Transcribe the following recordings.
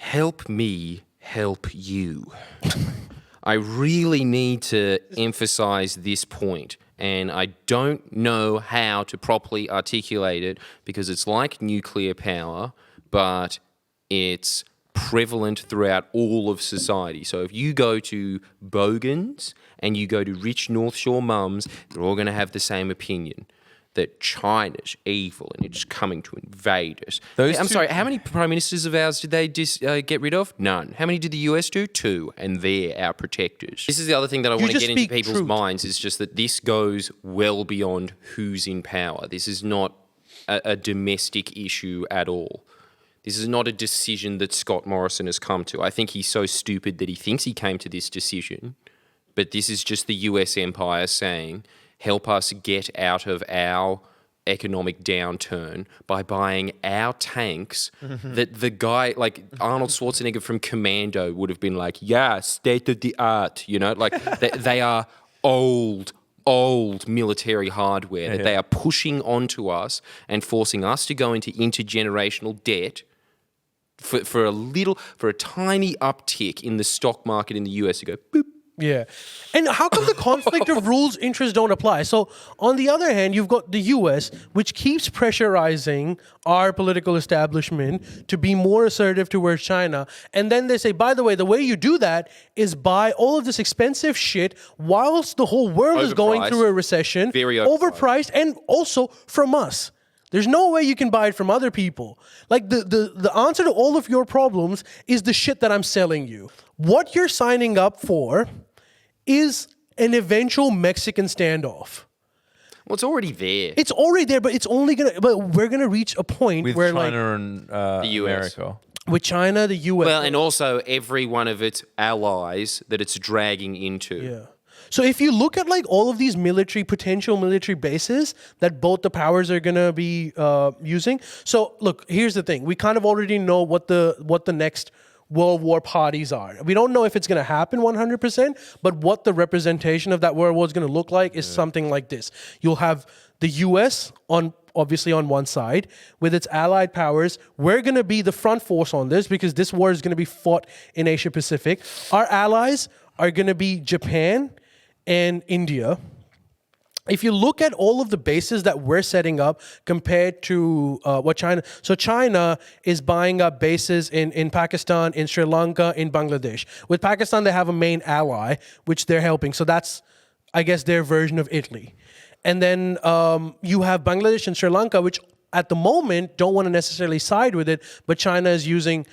help me help you. I really need to emphasize this point, and I don't know how to properly articulate it because it's like nuclear power, but it's prevalent throughout all of society. So if you go to Bogans and you go to rich North Shore mums, they're all going to have the same opinion. That China's evil and it's coming to invade us. I'm sorry, how many prime ministers of ours did they get rid of? None. How many did the US do? 2, and they're our protectors. This is the other thing that I want to get into people's minds is just that this goes well beyond who's in power. This is not a domestic issue at all. This is not a decision that Scott Morrison has come to. I think he's so stupid that he thinks he came to this decision, but this is just the US empire saying, help us get out of our economic downturn by buying our tanks that the guy, like Arnold Schwarzenegger from Commando would have been like, yeah, state of the art, you know, like they are old military hardware that they are pushing onto us and forcing us to go into intergenerational debt for a tiny uptick in the stock market in the US to go, boop. Yeah. And how come the conflict of rules interests don't apply? So on the other hand, you've got the US, which keeps pressurizing our political establishment to be more assertive towards China. And then they say, by the way you do that is buy all of this expensive shit whilst the whole world is going through a recession. Very overpriced and also from us. There's no way you can buy it from other people. Like the answer to all of your problems is the shit that I'm selling you. What you're signing up for is an eventual Mexican standoff. Well, it's already there. It's already there, but we're gonna reach a point with where China and the US. America. With China, the US. Well, and also every one of its allies that it's dragging into. Yeah. So if you look at like all of these potential military bases that both the powers are gonna be using. So look, here's the thing: we kind of already know what the next World War parties are. We don't know if it's going to happen 100%, but what the representation of that World War is going to look like is something like this. You'll have the US obviously on one side with its allied powers. We're going to be the front force on this because this war is going to be fought in Asia Pacific. Our allies are going to be Japan and India. If you look at all of the bases that we're setting up compared to what China... So China is buying up bases in Pakistan, in Sri Lanka, in Bangladesh. With Pakistan, they have a main ally, which they're helping. So that's, I guess, their version of Italy. And then you have Bangladesh and Sri Lanka, which at the moment don't want to necessarily side with it, but China is using...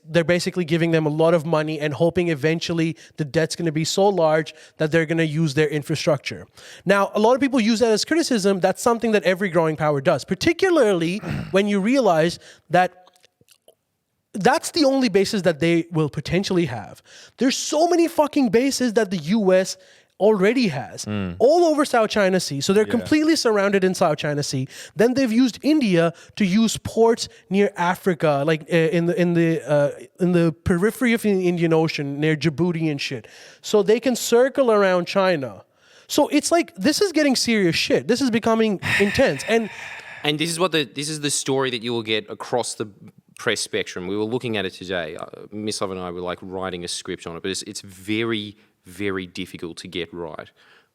They're basically giving them a lot of money and hoping eventually the debt's going to be so large that they're going to use their infrastructure. Now, a lot of people use that as criticism. That's something that every growing power does, particularly when you realize that that's the only bases that they will potentially have. There's so many fucking bases that the US already has all over South China Sea. So they're completely surrounded in South China Sea. Then they've used India to use ports near Africa, like in the periphery of the Indian Ocean, near Djibouti and shit. So they can circle around China. So it's like, this is getting serious shit. This is becoming intense. And this is the story that you will get across the press spectrum. We were looking at it today. Miss Love and I were like writing a script on it, but it's very, very difficult to get right.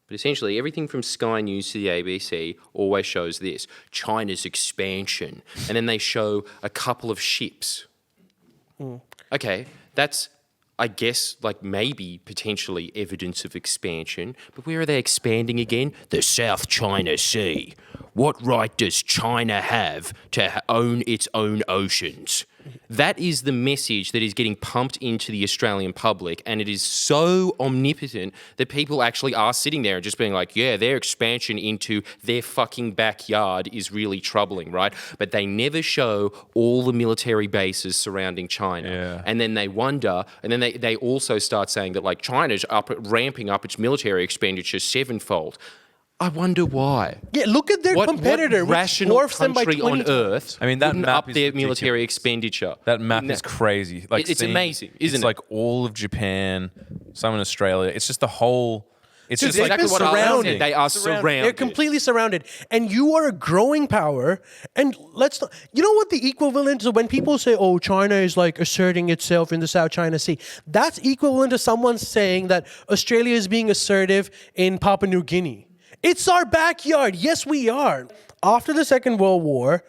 But essentially, everything from Sky News to the ABC always shows this: China's expansion. And then they show a couple of ships. Okay, that's, I guess, like maybe potentially evidence of expansion. But where are they expanding again? The South China Sea. What right does China have to own its own oceans? That is the message that is getting pumped into the Australian public, and it is so omnipotent that people actually are sitting there and just being like, yeah, their expansion into their fucking backyard is really troubling, right? But they never show all the military bases surrounding China. Yeah. And then they wonder, and then they also start saying that like China's ramping up its military expenditure 7-fold. I wonder why. yeah, look at their competitor, what which rational dwarfs them by country 20 on earth I mean, that wouldn't map up is their ridiculous. military expenditure? That map is crazy. Like It's amazing, isn't it's it? like all of Japan, some in Australia. It's just the whole... It's Dude, just they've like been Exactly what I surrounded. said. They are surrounded. They're completely surrounded. And you are a growing power. And let's not, you know what the equivalent is when people say, oh, China is like asserting itself in the South China Sea. That's equivalent to someone saying that Australia is being assertive in Papua New Guinea. It's our backyard. Yes, we are. After the Second World War,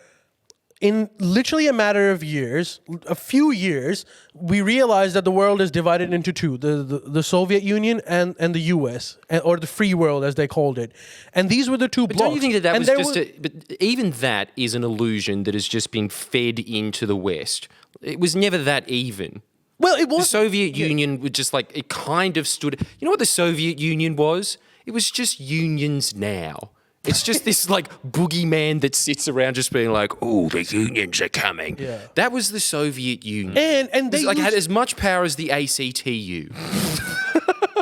in literally a matter of years, a few years, we realized that the world is divided into two, the Soviet Union and the US, or the free world as they called it. And these were the two blocks. Don't you think that And was there just were- but even that is an illusion that has just been fed into the West. It was never that even. Well, it The was Soviet Union was just like, it kind of stood. You know what the Soviet Union was? It was just unions now. It's just this like boogeyman that sits around just being like, oh, the unions are coming. Yeah. That was the Soviet Union. And they It's like had used- as much power as the ACTU.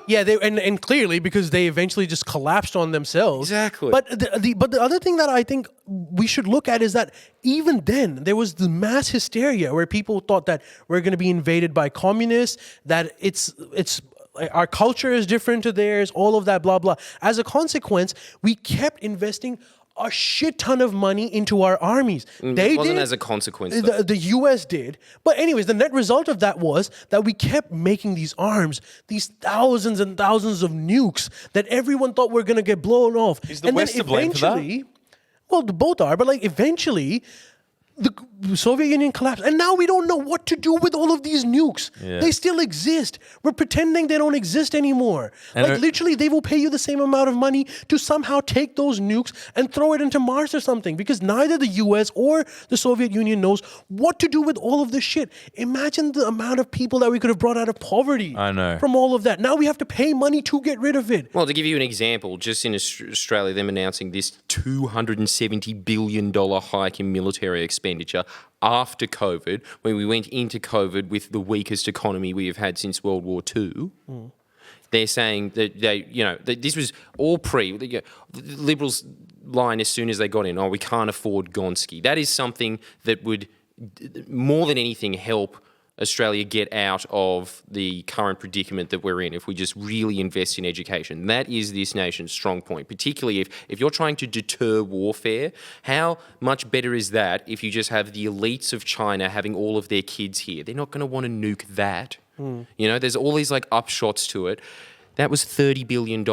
Yeah, and clearly because they eventually just collapsed on themselves. Exactly. But the other thing that I think we should look at is that even then there was the mass hysteria where people thought that we're going to be invaded by communists, that it's our culture is different to theirs, all of that, blah blah. As a consequence, we kept investing a shit ton of money into our armies. They It wasn't did. as a consequence. though. The US did. But anyways, the net result of that was that we kept making these arms, these thousands and thousands of nukes that everyone thought were going to get blown off. Is the West to blame for that? Well, both are, but like eventually the Soviet Union collapsed, and now we don't know what to do with all of these nukes. Yeah. They still exist. We're pretending they don't exist anymore. And like literally, they will pay you the same amount of money to somehow take those nukes and throw it into Mars or something, because neither the US or the Soviet Union knows what to do with all of this shit. Imagine the amount of people that we could have brought out of poverty I know. from all of that. Now we have to pay money to get rid of it. Well, to give you an example, just in Australia, them announcing this $270 billion hike in military expenditure after COVID, when we went into COVID with the weakest economy we have had since World War II. They're saying that that this was all the Liberals' line as soon as they got in, oh, we can't afford Gonski. That is something that would, more than anything, help Australia get out of the current predicament that we're in if we just really invest in education. That is this nation's strong point, particularly if you're trying to deter warfare. How much better is that if you just have the elites of China having all of their kids here? They're not going to want to nuke that. You know, there's all these like upshots to it. That was $30 billion.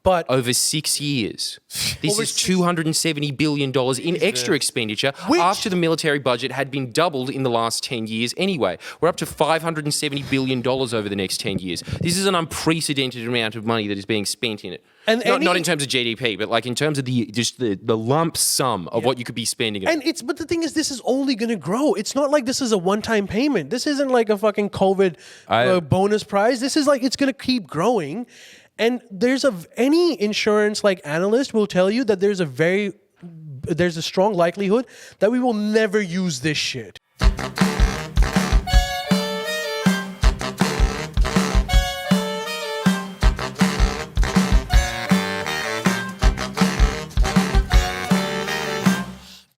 But Over 6 years. This Over is six- $270 billion in extra expenditure after the military budget had been doubled in the last 10 years anyway. We're up to $570 billion over the next 10 years. This is an unprecedented amount of money that is being spent in it. And Not in terms of GDP, but like in terms of the lump sum of what you could be spending. And but the thing is, this is only going to grow. It's not like this is a one-time payment. This isn't like a fucking COVID bonus prize. This is like, it's going to keep growing. And any insurance like analyst will tell you that there's a strong likelihood that we will never use this shit.